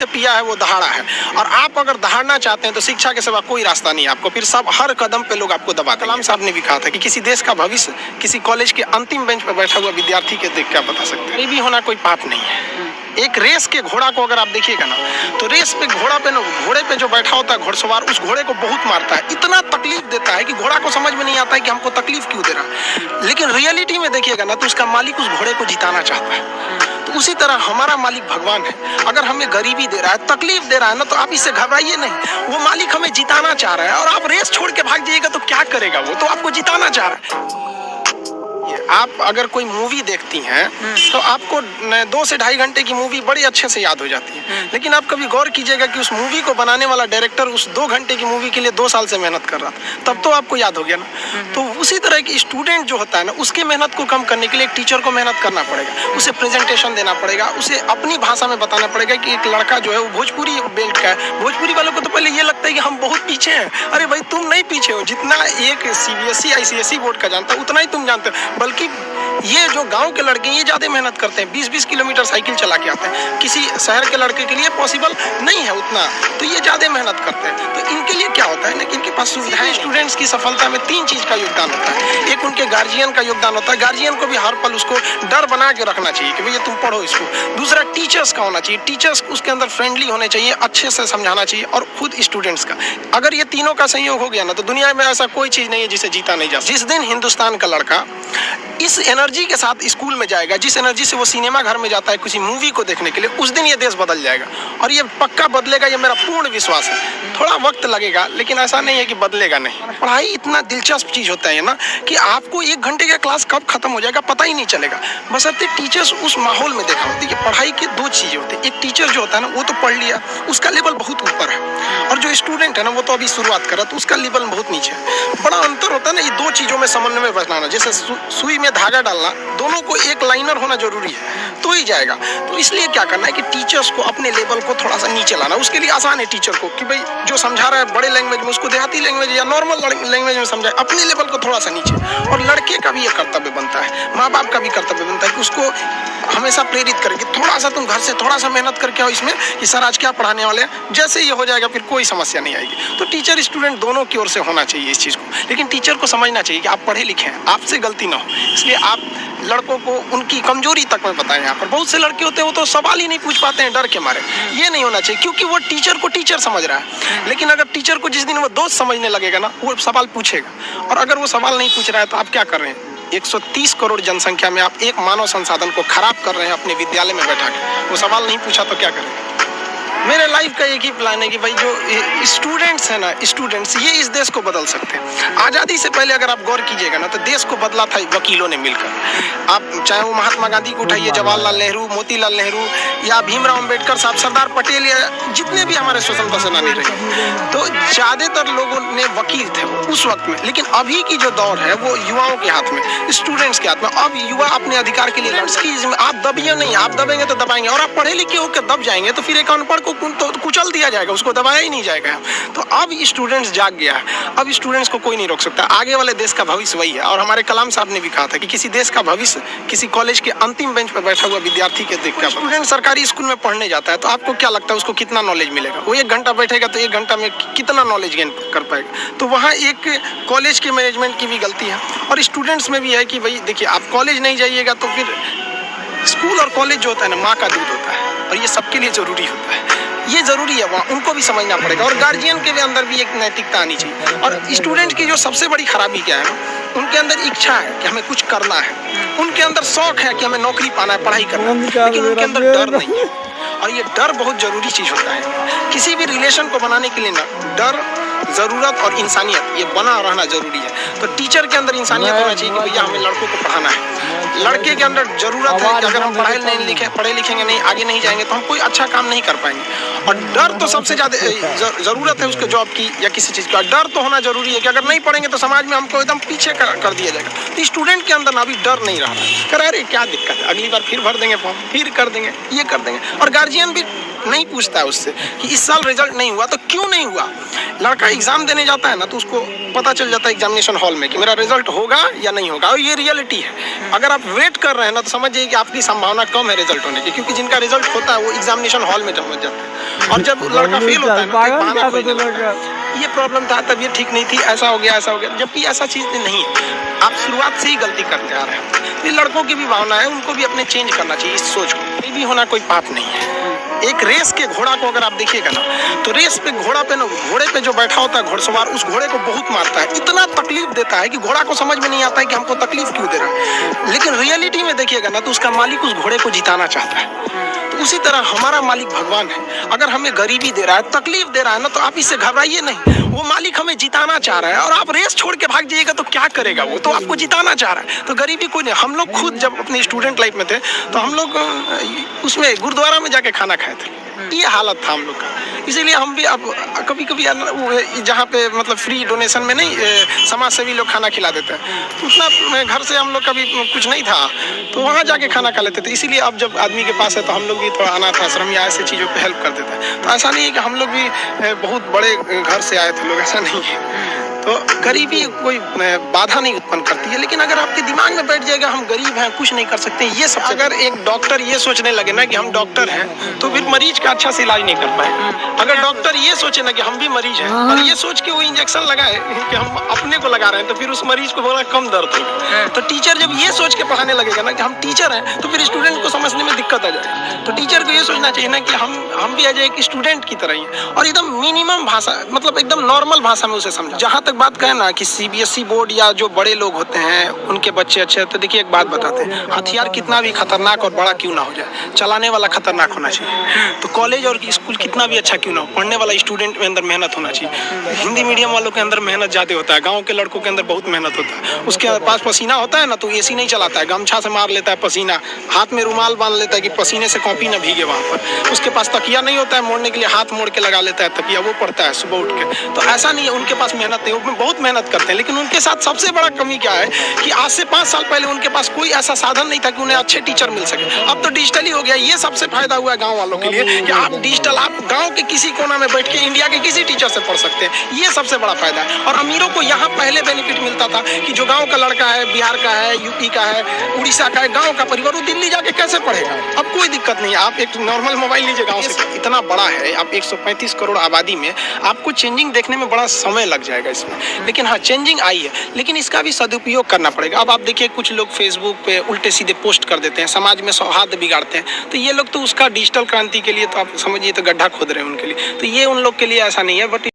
पिया है वो दहाड़ा है। और आप अगर दहाड़ना चाहते हैं तो शिक्षा के सिवा कोई रास्ता नहीं है आपको, फिर सब हर कदम पे लोग आपको दबाते हैं। कलाम साहब ने भी कहा था कि किसी देश का भविष्य किसी कॉलेज के अंतिम बेंच पर बैठा हुआ विद्यार्थी के देख क्या बता सकते हैं। गरीबी होना कोई पाप नहीं है। एक रेस के घोड़ा को अगर आप देखिएगा ना, तो रेस पे घोड़े पे जो बैठा होता है घोड़सवार, उस घोड़े को बहुत मारता है, इतना तकलीफ देता है कि घोड़ा को समझ में नहीं आता है कि हमको तकलीफ क्यों दे रहा है। लेकिन रियलिटी में देखिएगा ना, तो उसका मालिक उस घोड़े को जिताना चाहता है। तो उसी तरह हमारा मालिक भगवान है। अगर हमें गरीबी दे रहा है, तकलीफ दे रहा है ना, तो आप इससे घबराइए नहीं। वो मालिक हमें जिताना चाह रहा है, और आप रेस छोड़ के भाग जाइएगा तो क्या करेगा वो? तो आपको जिताना चाह रहा है। आप अगर कोई मूवी देखती हैं तो आपको 2 से ढाई घंटे की मूवी बड़ी अच्छे से याद हो जाती है, लेकिन आप कभी गौर कीजिएगा कि उस मूवी को बनाने वाला डायरेक्टर उस 2 घंटे की मूवी के लिए 2 साल से मेहनत कर रहा था, तब तो आपको याद हो गया ना। तो उसी तरह की स्टूडेंट जो होता है ना, उसकी मेहनत को कम करने के लिए एक टीचर को मेहनत करना पड़ेगा, उसे प्रेजेंटेशन देना पड़ेगा, उसे अपनी भाषा में बताना पड़ेगा कि एक लड़का जो है वो भोजपुरी बेल्ट का है। भोजपुरी वालों को तो पहले ये लगता है कि हम बहुत पीछे हैं। अरे भाई, तुम नहीं पीछे हो, जितना एक CBSE ICSE बोर्ड का जानता है उतना ही तुम जानते हो। बल्कि ये जो गांव के लड़के ये ज्यादा मेहनत करते हैं, 20-20 किलोमीटर साइकिल चला के आते हैं। किसी शहर के लड़के के लिए पॉसिबल नहीं है उतना, तो ये ज्यादा मेहनत करते हैं। तो इनके लिए क्या होता है ना कि इनके पास सुविधाएं। स्टूडेंट्स की सफलता में 3 चीज का योगदान होता है। एक उनके गार्जियन का योगदान होता है, गार्जियन को भी हर पल उसको डर बना के रखना चाहिए कि भैया तुम पढ़ो इसको। दूसरा टीचर्स का होना चाहिए, टीचर्स उसके अंदर फ्रेंडली होने चाहिए, अच्छे से समझाना चाहिए, और खुद स्टूडेंट्स का। अगर ये तीनों का संयोग हो गया ना, तो दुनिया में ऐसा कोई चीज नहीं है जिसे जीता नहीं जा सकता। जिस दिन हिंदुस्तान का लड़का इस एनर्जी के साथ स्कूल में जाएगा, जिस एनर्जी से वो सिनेमा घर में जाता है किसी मूवी को देखने के लिए, उस दिन ये देश बदल जाएगा। और ये पक्का बदलेगा, ये मेरा पूर्ण विश्वास है। थोड़ा वक्त लगेगा, लेकिन ऐसा नहीं है कि बदलेगा नहीं। पढ़ाई इतना दिलचस्प चीज होता है ना कि आपको 1 घंटे का क्लास कब खत्म हो जाएगा पता ही नहीं चलेगा, बशर्ते टीचर्स उस माहौल में देखा होती है। पढ़ाई की 2 चीजें होती है। एक टीचर जो होता है ना, वो तो पढ़ लिया, उसका लेवल बहुत ऊपर है, और जो स्टूडेंट है ना, वो तो अभी शुरुआत कर रहा है, तो उसका लेवल बहुत नीचे है। बड़ा अंतर होता है ना ये 2 चीजों में समन्वय बनाना। जैसे सुई में धागा डालना, दोनों को एक लाइनर होना जरूरी है, तो ही जाएगा। तो इसलिए क्या करना है कि टीचर्स को अपने लेवल को थोड़ा सा नीचे लाना। उसके लिए आसान है टीचर को कि भाई जो समझा रहा है बड़े लैंग्वेज में, उसको देहाती लैंग्वेज या नॉर्मल लैंग्वेज में समझाए, अपने लेवल को थोड़ा सा नीचे। और लड़के का भी ये कर्तव्य बनता है, माँ बाप का भी कर्तव्य बनता है कि उसको हमेशा प्रेरित करें कि थोड़ा सा तुम घर से थोड़ा सा मेहनत करके आओ इसमें कि सर आज क्या पढ़ाने वाले हैं। जैसे ये हो जाएगा फिर कोई समस्या नहीं आएगी। तो टीचर स्टूडेंट दोनों की ओर से होना चाहिए इस चीज़ को। लेकिन टीचर को समझना चाहिए कि आप पढ़े लिखे हैं, आपसे गलती ना हो, इसलिए आप लड़कों को उनकी कमजोरी तक में बताएं। यहाँ पर बहुत से लड़के होते हैं वो तो सवाल ही नहीं पूछ पाते हैं डर के मारे। ये नहीं होना चाहिए, क्योंकि वो टीचर को टीचर समझ रहा है। लेकिन अगर टीचर को जिस दिन वो दोस्त समझने लगेगा ना, वो सवाल पूछेगा। और अगर वो सवाल नहीं पूछ रहा है तो आप क्या कर रहे हैं? 130 करोड़ जनसंख्या में आप एक मानव संसाधन को खराब कर रहे हैं अपने विद्यालय में बैठा के। वो सवाल नहीं पूछा तो क्या करें? मेरे लाइफ का एक ही प्लान है कि भाई जो स्टूडेंट्स हैं ना, स्टूडेंट्स ये इस देश को बदल सकते हैं। आज़ादी से पहले अगर आप गौर कीजिएगा ना, तो देश को बदला था वकीलों ने मिलकर। आप चाहे वो महात्मा गांधी को उठाइए, जवाहरलाल नेहरू, मोतीलाल नेहरू, या भीमराव अंबेडकर साहब, सरदार पटेल, या जितने भी हमारे स्वतंत्रता सेनानी रहे, तो ज़्यादातर लोगों ने वकील थे उस वक्त में। लेकिन अभी की जो दौर है वो युवाओं के हाथ में, स्टूडेंट्स के हाथ में। अब युवा अपने अधिकार के लिए लड़की, आप दबिए नहीं, आप दबेंगे तो दबाएंगे। और आप पढ़े लिखे होकर दब जाएंगे तो फिर एक अनपढ़ को तो कुचल दिया जाएगा, उसको दबाया ही नहीं जाएगा। तो अब स्टूडेंट्स जाग गया है, अब स्टूडेंट्स को कोई नहीं रोक सकता। आगे वाले देश का भविष्य वही है। और हमारे कलाम साहब ने भी कहा था कि किसी देश का भविष्य किसी कॉलेज के अंतिम बेंच पर बैठा हुआ विद्यार्थी के देख कर। स्टूडेंट सरकारी स्कूल में पढ़ने जाता है तो आपको क्या लगता है उसको कितना नॉलेज मिलेगा? वो 1 घंटा बैठेगा तो 1 घंटा में कितना नॉलेज गेन कर पाएगा? तो वहाँ एक कॉलेज के मैनेजमेंट की भी गलती है, और स्टूडेंट्स में भी है कि भाई देखिए, आप कॉलेज नहीं जाइएगा तो फिर स्कूल और कॉलेज जो होता है ना, माँ का दूध होता है, और ये सबके लिए जरूरी होता है। ये जरूरी है, वहाँ उनको भी समझना पड़ेगा। और गार्जियन के भी अंदर भी एक नैतिकता आनी चाहिए। और स्टूडेंट की जो सबसे बड़ी खराबी क्या है ना, उनके अंदर इच्छा है कि हमें कुछ करना है, उनके अंदर शौक है कि हमें नौकरी पाना है, पढ़ाई करना है, लेकिन उनके अंदर डर नहीं है। और ये डर बहुत जरूरी चीज होता है किसी भी रिलेशन को बनाने के लिए ना। डर, जरूरत और इंसानियत, ये बना रहना जरूरी है। तो टीचर के अंदर इंसानियत होना चाहिए कि भैया हमें लड़कों को पढ़ाना है। लड़के के अंदर जरूरत है कि अगर हम पढ़े लिखेंगे नहीं, आगे नहीं जाएंगे तो हम कोई अच्छा काम नहीं कर पाएंगे। और डर तो सबसे ज्यादा जरूरत है उसके जॉब की या किसी चीज का। डर तो होना जरूरी है कि अगर नहीं पढ़ेंगे तो समाज में हमको एकदम पीछे कर दिया जाएगा। तो स्टूडेंट के अंदर ना अभी डर नहीं रहा, कर अरे क्या दिक्कत है, अगली बार फिर भर देंगे फॉर्म, फिर कर देंगे, ये कर देंगे। और गार्जियन भी नहीं पूछता है उससे कि इस साल रिजल्ट नहीं हुआ तो क्यों नहीं हुआ। लड़का एग्जाम देने जाता है ना तो उसको पता चल जाता है एग्जामिनेशन हॉल में कि मेरा रिजल्ट होगा या नहीं होगा, और ये रियलिटी है। अगर आप वेट कर रहे हैं ना तो समझिए कि आपकी संभावना कम है रिजल्ट होने की, क्योंकि जिनका रिजल्ट होता है वो एग्जामिनेशन हॉल में पहुंच जाता है। और जब लड़का फेल होता है ना, ये प्रॉब्लम था, तबीयत ठीक नहीं थी, ऐसा हो गया ऐसा हो गया, जबकि ऐसा चीज़ नहीं है। आप शुरुआत से ही गलती करते आ रहे हैं। ये लड़कों की भी भावना है, उनको भी अपने चेंज करना चाहिए इस सोच को। कोई भी होना कोई पाप नहीं है। एक रेस के घोड़ा को अगर आप देखिएगा ना तो रेस पे घोड़ा पे ना, घोड़े पे जो बैठा होता है घुड़सवार उस घोड़े को बहुत मारता है, इतना तकलीफ देता है कि घोड़ा को समझ में नहीं आता है कि हमको तकलीफ क्यों दे रहा है। लेकिन रियलिटी में देखिएगा ना तो उसका मालिक उस घोड़े को जिताना चाहता है। तो उसी तरह हमारा मालिक भगवान है। अगर हमें गरीबी दे रहा है, तकलीफ दे रहा है ना, तो आप इससे घबराइए नहीं। वो मालिक हमें जिताना चाह रहा है, और आप रेस छोड़ के भाग जाइएगा तो क्या करेगा वो, तो आपको जिताना चाह रहा है। तो गरीबी कोई नहीं। हम लोग खुद जब अपनी स्टूडेंट लाइफ में थे तो हम लोग उसमें गुरुद्वारा में जाके खाना खाए थे, ये हालत था हम लोग का। इसीलिए हम भी अब कभी कभी जहाँ पे मतलब फ्री डोनेशन में नहीं, समाज सेवी लोग खाना खिला देते हैं, उतना घर से हम लोग कभी कुछ नहीं था तो वहाँ जाके खाना खा लेते थे। इसीलिए अब जब आदमी के पास है तो हम लोग भी थोड़ा अनाथ आश्रम या ऐसे चीज़ों पे हेल्प कर देते हैं। तो ऐसा नहीं है कि हम लोग भी बहुत बड़े घर से आए थे लोग, ऐसा नहीं है। तो गरीबी कोई बाधा नहीं उत्पन्न करती है, लेकिन अगर आपके दिमाग में बैठ जाएगा हम गरीब हैं, कुछ नहीं कर सकते, ये सब अगर एक डॉक्टर ये सोचने लगे ना कि हम डॉक्टर हैं तो फिर मरीज का अच्छा से इलाज नहीं कर पाए। अगर डॉक्टर ये सोचे ना कि हम भी मरीज हैं और ये सोच के वो इंजेक्शन लगाए कि हम अपने को लगा रहे हैं तो फिर उस मरीज को बोला कम दर्द होगा। तो टीचर जब ये सोच के पढ़ाने लगेगा ना कि हम टीचर हैं तो फिर स्टूडेंट को समझने में दिक्कत आ जाएगी। तो टीचर को ये सोचना चाहिए ना कि हम भी आ जाए एक स्टूडेंट की तरह ही, और एकदम मिनिमम भाषा, मतलब एकदम नॉर्मल भाषा में उसे समझा। जहाँ तक बात करें ना कि सीबीएसई बोर्ड या जो बड़े लोग होते हैं उनके बच्चे अच्छे, तो देखिए एक बात बताते हैं, हथियार कितना भी खतरनाक और बड़ा क्यों ना हो जाए, चलाने वाला खतरनाक होना चाहिए। तो कॉलेज और स्कूल कितना भी अच्छा क्यों ना हो, पढ़ने वाला स्टूडेंट में अंदर मेहनत होना चाहिए। हिंदी मीडियम वालों के अंदर मेहनत ज़्यादा होता है, गाँव के लड़कों के अंदर बहुत मेहनत होता है। उसके पास पसीना होता है ना तो एसी नहीं चलाता है, गमछा से मार लेता है पसीना, हाथ में रुमाल बांध लेता है कि पसीने से कॉपी ना भीगे वहाँ पर। उसके पास तकिया नहीं होता है मोड़ने के लिए, हाथ मोड़ के लगा लेता है तकिया, वो पढ़ता है सुबह उठ के। तो ऐसा नहीं है उनके पास मेहनत नहीं, वो बहुत मेहनत करते हैं। लेकिन उनके साथ सबसे बड़ा कमी क्या है कि आज से 5 साल पहले उनके पास कोई ऐसा साधन नहीं था कि उन्हें अच्छे टीचर मिल सके। अब तो डिजिटली हो गया, ये सबसे फायदा हुआ है गांव वालों के लिए कि आप डिजिटल, आप गांव के किसी कोना में बैठ के इंडिया के किसी टीचर से पढ़ सकते हैं, ये सबसे बड़ा फायदा है। और अमीरों को यहाँ पहले बेनिफिट मिलता था कि जो गाँव का लड़का है, बिहार का है, यूपी का है, उड़ीसा का है, गाँव का परिवार, वो दिल्ली जाके कैसे पढ़ेगा। अब कोई दिक्कत नहीं है, आप एक नॉर्मल मोबाइल लीजिए, गाँव से इतना बड़ा है, आप 135 करोड़ आबादी में आपको चेंजिंग देखने में बड़ा समय लग जाएगा इसमें। लेकिन हाँ, चेंजिंग आई है, लेकिन इसका भी सदुपयोग करना पड़ेगा। अब आप देखिए कुछ लोग फेसबुक पे उल्टे सीधे पोस्ट कर देते हैं, समाज में सौहार्द बिगाड़ते हैं, तो ये लोग तो उसका डिजिटल क्रांति के लिए तो आप समझिए तो गड्ढा खोद रहे हैं उनके लिए। तो ये उन लोग के लिए ऐसा नहीं है, बट